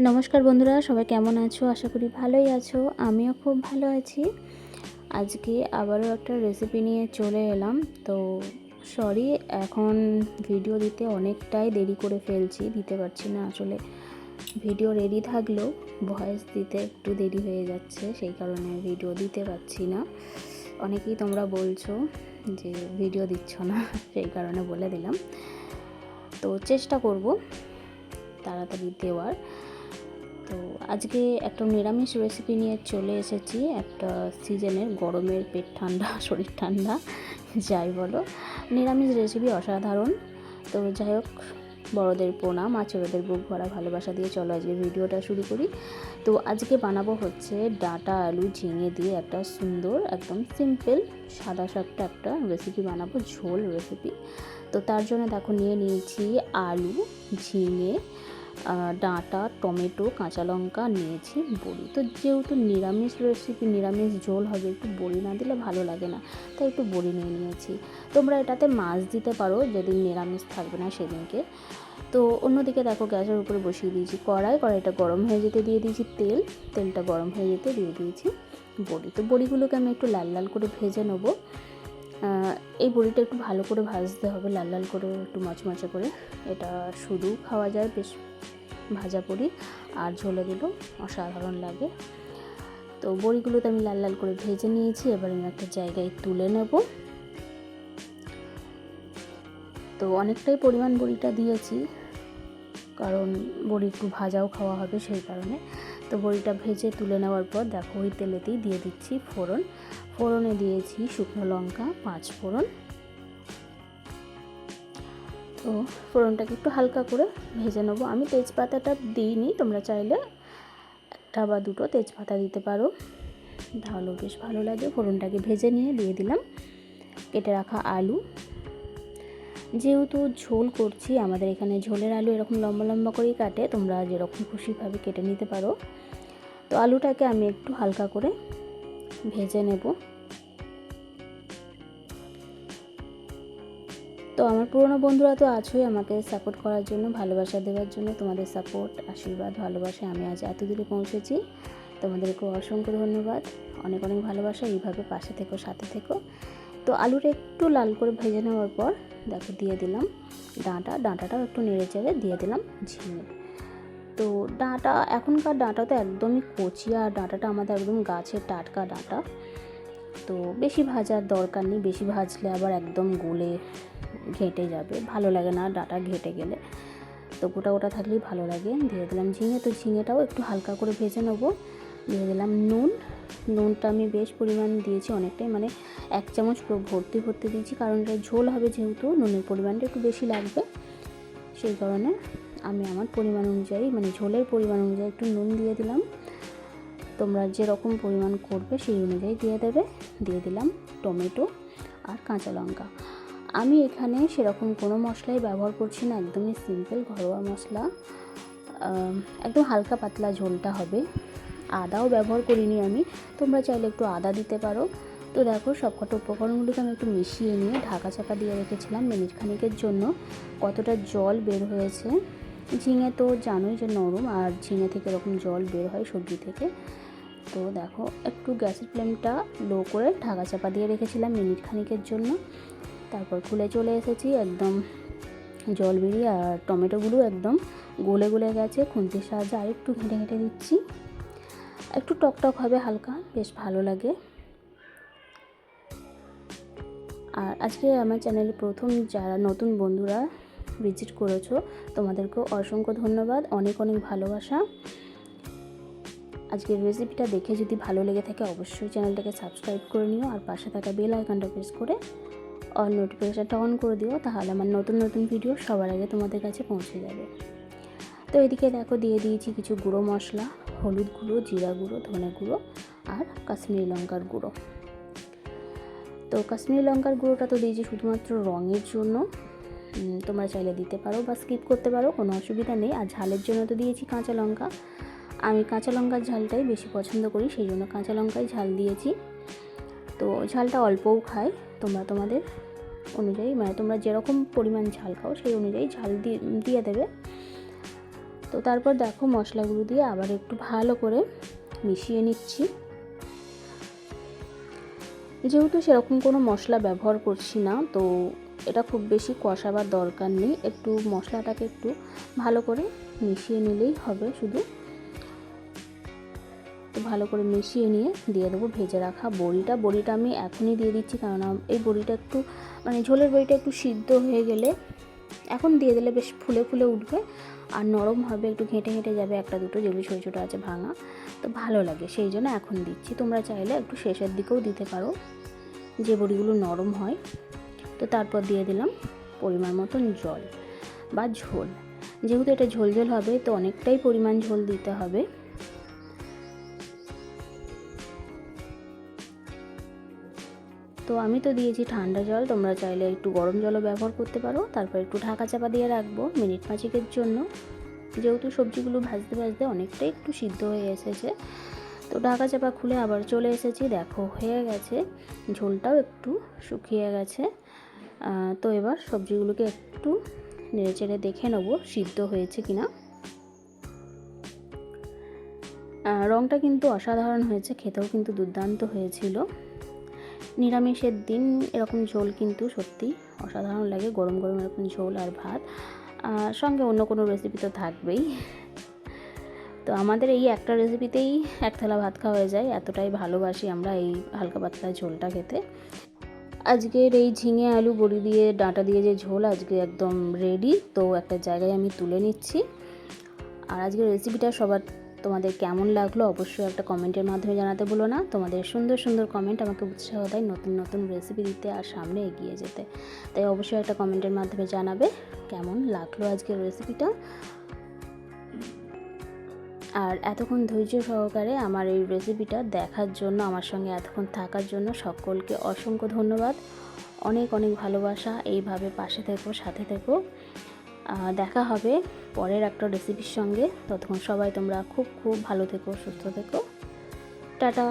নমস্কার বন্ধুরা, সবাই কেমন আছো? আশা করি ভালোই আছো। আমিও খুব ভালো আছি। আজকে আবারও একটা রেসিপি নিয়ে চলে এলাম। তো সরি, এখন ভিডিও দিতে অনেকটাই দেরি করে ফেলছি, দিতে পারছি না। আসলে ভিডিও রেডি থাকলেও ভয়েস দিতে একটু দেরি হয়ে যাচ্ছে, সেই কারণে ভিডিও দিতে পারছি না। অনেকেই তোমরা বলছো যে ভিডিও দিচ্ছ না, সেই কারণে বলে দিলাম। তো চেষ্টা করব তাড়াতাড়ি দেওয়ার। তো আজকে একটা নিরামিষ রেসিপি নিয়ে চলে এসেছি। একটা সিজনের গরমের পেট ঠান্ডা শরীর ঠান্ডা যাই বলো, নিরামিষ রেসিপি অসাধারণ। তো যাই হোক, বড়দের প্রণাম আর ছোটোদের বুক ভরা ভালোবাসা দিয়ে চলো আজকে ভিডিওটা শুরু করি। তো আজকে বানাবো হচ্ছে ডাঁটা আলু ঝিঙে দিয়ে একটা সুন্দর একদম সিম্পল সাদা সাপটা একটা রেসিপি বানাবো, ঝোল রেসিপি। তো তার জন্য দেখো নিয়ে নিয়েছি আলু, ঝিঙে, ডাঁটা, টমেটো, কাঁচা লঙ্কা, নিয়েছি বড়ি। তো যেহেতু নিরামিষ রেসিপি, নিরামিষ ঝোল হবে, একটু বড়ি না দিলে ভালো লাগে না, তাই একটু বড়ি নিয়ে নিয়েছি। তোমরা এটাতে মাছ দিতে পারো যেদিন নিরামিষ থাকবে না সেদিনকে। তো অন্যদিকে দেখো গ্যাসের উপরে বসিয়ে দিয়েছি কড়াইটা গরম হয়ে যেতে দিয়ে দিয়েছি তেলটা গরম হয়ে যেতে দিয়ে দিয়েছি বড়ি। তো বড়িগুলোকে আমি একটু লাল লাল করে ভেজে নেবো। এই বড়িটা একটু ভালো করে ভাজতে হবে, লাল লাল করে, একটু মচমচে করে। এটা শুধু খাওয়া যায় বেশ ভাজা বড়ি, আর ঝোলে দিলেও অসাধারণ লাগে। তো বড়িগুলোতে আমি লাল লাল করে ভেজে নিয়েছি। এবার আমি একটা জায়গায় তুলে নেব। তো অনেকটাই পরিমাণ বড়িটা দিয়েছি, কারণ বড়ি একটু ভাজাও খাওয়া হবে সেই কারণে। তো বড়িটা ভেজে তুলে নেওয়ার পর দেখো ওই তেলেতেই দিয়ে দিচ্ছি ফোড়নে দিয়েছি শুকনো লঙ্কা, 5 ফোড়ন। তো ফোড়নটাকে একটু হালকা করে ভেজে নেবো। আমি তেজপাতাটা দিইনি, তোমরা চাইলে একটা বা দুটো তেজপাতা দিতে পারো, তাহলেও বেশ ভালো লাগে। ফোড়নটাকে ভেজে নিয়ে দিয়ে দিলাম কেটে রাখা আলু। যেহেতু ঝোল করছি, আমাদের এখানে ঝোলের আলু এরকম লম্বা লম্বা করেই কাটে, তোমরা যেরকম খুশিভাবে কেটে নিতে পারো। তো আলুটাকে আমি একটু হালকা করে ভেজে নেব। তো আমার পুরনো বন্ধুরা তো আছোই আমাকে সাপোর্ট করার জন্য, ভালোবাসা দেওয়ার জন্য। তোমাদের সাপোর্ট, আশীর্বাদ, ভালোবাসায় আমি আজ এত দূরে পৌঁছেছি। তোমাদেরকে অসংখ্য ধন্যবাদ, অনেক অনেক ভালোবাসা। এইভাবে পাশে থেকো, সাথে থেকো। তো আলুটা একটু লাল করে ভেজে নেওয়ার পর দেখো দিয়ে দিলাম ডাঁটাটাও একটু নেড়ে চেড়ে দিয়ে দিলাম ঝিঙে। তো ডাঁটা, এখনকার ডাঁটা তো একদমই কচি, আর ডাঁটাটা আমাদের একদম গাছের টাটকা ডাঁটা। তো বেশি ভাজার দরকার নেই, বেশি ভাজলে আবার একদম গলে ঘেঁটে যাবে, ভালো লাগে না ডাঁটা ঘেঁটে গেলে। তো গোটা গোটা থাকলেই ভালো লাগে। দিয়ে দিলাম ঝিঙে। তো ঝিঙেটাও একটু হালকা করে ভেজে নেবো। দিয়ে দিলাম নুনটা আমি বেশ পরিমাণ দিয়েছি, অনেকটাই, মানে 1 চামচ পুরো ভর্তি দিয়েছি, কারণ এটা ঝোল হবে যেহেতু নুনের পরিমাণটা একটু বেশি লাগবে, সেই কারণে আমি আমার পরিমাণ অনুযায়ী, মানে ঝোলের পরিমাণ অনুযায়ী একটু নুন দিয়ে দিলাম। তোমরা যেরকম পরিমাণ করবে সেই অনুযায়ী দিয়ে দেবে। দিয়ে দিলাম টমেটো আর কাঁচা লঙ্কা। আমি এখানে সেরকম কোনো মশলাই ব্যবহার করছি না, একদমই সিম্পল ঘরোয়া মশলা, একদম হালকা পাতলা ঝোলটা হবে। আদাও ব্যবহার করিনি আমি, তোমরা চাইলে একটু আদা দিতে পারো। তো দেখো সবকটা উপকরণগুলোকে আমি একটু মিশিয়ে নিয়ে ঢাকা চাপা দিয়ে রেখেছিলাম মিনিট খানিকের জন্য। কতটা জল বের হয়েছে! ঝিঙে তো জানোই যে নরম, আর ঝিঙে থেকে এরকম জল বের হয় সবজি থেকে। তো দেখো একটু গ্যাসের ফ্লেমটা লো করে ঢাকা চাপা দিয়ে রেখেছিলাম মিনিট খানিকের জন্য। তারপর খুলে চলে এসেছি, একদম জল বেরিয়ে আর টমেটোগুলো একদম গলে গেছে। খুন্তির সাহায্যে আর একটু ঘেঁটে দিচ্ছি, একটু টক হবে হালকা, বেশ ভালো লাগে। আর আজকে আমার চ্যানেলে প্রথম যারা নতুন বন্ধুরা ভিজিট করেছো, তোমাদেরকেও অসংখ্য ধন্যবাদ, অনেক অনেক ভালোবাসা। আজকের রেসিপিটা দেখে যদি ভালো লেগে থাকে অবশ্যই চ্যানেলটাকে সাবস্ক্রাইব করে নিও, আর পাশে থাকা বেল আইকনটা প্রেস করে অল নোটিফিকেশানটা অন করে দিও, তাহলে আমার নতুন ভিডিও সবার আগে তোমাদের কাছে পৌঁছে যাবে। তো এদিকে দেখো দিয়ে দিয়েছি কিছু গুঁড়ো মশলা, হলুদ গুঁড়ো, জিরা গুঁড়ো, ধনে গুঁড়ো আর কাশ্মীরি লঙ্কার গুঁড়ো। তো কাশ্মীরি লঙ্কার গুঁড়োটা তো দিয়েছি শুধুমাত্র রঙের জন্য, তোমরা চাইলে দিতে পারো বা স্কিপ করতে পারো, কোনো অসুবিধা নেই। আর ঝালের জন্য তো দিয়েছি কাঁচা লঙ্কা, আমি কাঁচা লঙ্কার ঝালটাই বেশি পছন্দ করি, সেই জন্য কাঁচা লঙ্কায় ঝাল দিয়েছি। তো ঝালটা অল্পও খাই, তোমরা তোমাদের অনুযায়ী, মানে তোমরা যেরকম পরিমাণ ঝাল খাও সেই অনুযায়ী ঝাল দিয়ে দেবে। তো তারপর দেখো মশলাগুলো দিয়ে আবার একটু ভালো করে মিশিয়ে নিচ্ছি। যেহেতু সেরকম কোনো মশলা ব্যবহার করছি না, তো এটা খুব বেশি কষাবার দরকার নেই, একটু মশলাটাকে একটু ভালো করে মিশিয়ে নিলেই হবে শুধু। তো ভালো করে মিশিয়ে নিয়ে দিয়ে দেবো ভেজে রাখা বড়িটা আমি এখনই দিয়ে দিচ্ছি, কেননা এই বড়িটা একটু মানে ঝোলের বড়িটা একটু সিদ্ধ হয়ে গেলে এখন দিয়ে দিলে বেশ ফুলে ফুলে উঠবে আর নরম হবে, একটু ঘেঁটে ঘেঁটে যাবে একটা দুটো, যেগুলো ছোটো ছোটো আছে ভাঙা, তো ভালো লাগে, সেই জন্য এখন দিচ্ছি। তোমরা চাইলে একটু শেষের দিকেও দিতে পারো, যে বড়িগুলো নরম হয়। তো তারপর দিয়ে দিলাম পরিমাণ মতন জল বা ঝোল, যেহেতু এটা ঝোল ঝোল হবে তো অনেকটাই পরিমাণ ঝোল দিতে হবে। তো আমি তো দিয়েছি ঠান্ডা জল, তোমরা চাইলে একটু গরম জলও ব্যবহার করতে পারো। তারপর একটু ঢাকা চাপা দিয়ে রাখবো মিনিট 5 জন্য, যেহেতু সবজিগুলো ভাজতে ভাজতে অনেকটাই একটু সিদ্ধ হয়ে এসেছে। তো ঢাকা চাপা খুলে আবার চলে এসেছি, দেখো হয়ে গেছে, ঝোলটাও একটু শুকিয়ে গেছে। তো এবার সবজিগুলোকে একটু নেড়েচেড়ে দেখে নেবো সিদ্ধ হয়েছে কিনা। রঙটা কিন্তু অসাধারণ হয়েছে, খেতেও কিন্তু দুর্দান্ত হয়েছিল। নিরামিষের দিন এরকম ঝোল কিন্তু সত্যি অসাধারণ লাগে, গরম গরম এরকম ঝোল আর ভাত, সঙ্গে অন্য কোনো রেসিপি তো থাকবেই। তো আমাদের এই একটা রেসিপিতেই এক থালা ভাত খাওয়া হয়ে যায়, এতটাই ভালোবাসি আমরা এই হালকা পাতলা ঝোলটা খেতে। আজকের এই ঝিঙে আলু বড়ি দিয়ে ডাঁটা দিয়ে যে ঝোল আজকে একদম রেডি। তো একটা জায়গায় আমি তুলে নিচ্ছি। আর আজকের রেসিপিটা সবার তোমাদের কেমন লাগলো অবশ্যই একটা কমেন্টের মাধ্যমে জানাতে ভুলো না। তোমাদের সুন্দর সুন্দর কমেন্ট আমাকে উৎসাহ দেয় নতুন নতুন রেসিপি দিতে আর সামনে এগিয়ে যেতে। তাই অবশ্যই একটা কমেন্টের মাধ্যমে জানাবে কেমন লাগলো আজকের রেসিপিটা। আর এতক্ষণ ধৈর্য সহকারে আমার এই রেসিপিটা দেখার জন্য, আমার সঙ্গে এতক্ষণ থাকার জন্য সকলকে অসংখ্য ধন্যবাদ। অনেক অনেক ভালোবাসা, এইভাবে পাশে থেকো, সাথে থেকো। দেখা হবে পরের একটা রেসিপির সঙ্গে। ততক্ষণ সবাই তোমরা খুব খুব ভালো থেকো, সুস্থ থেকো। টাটা।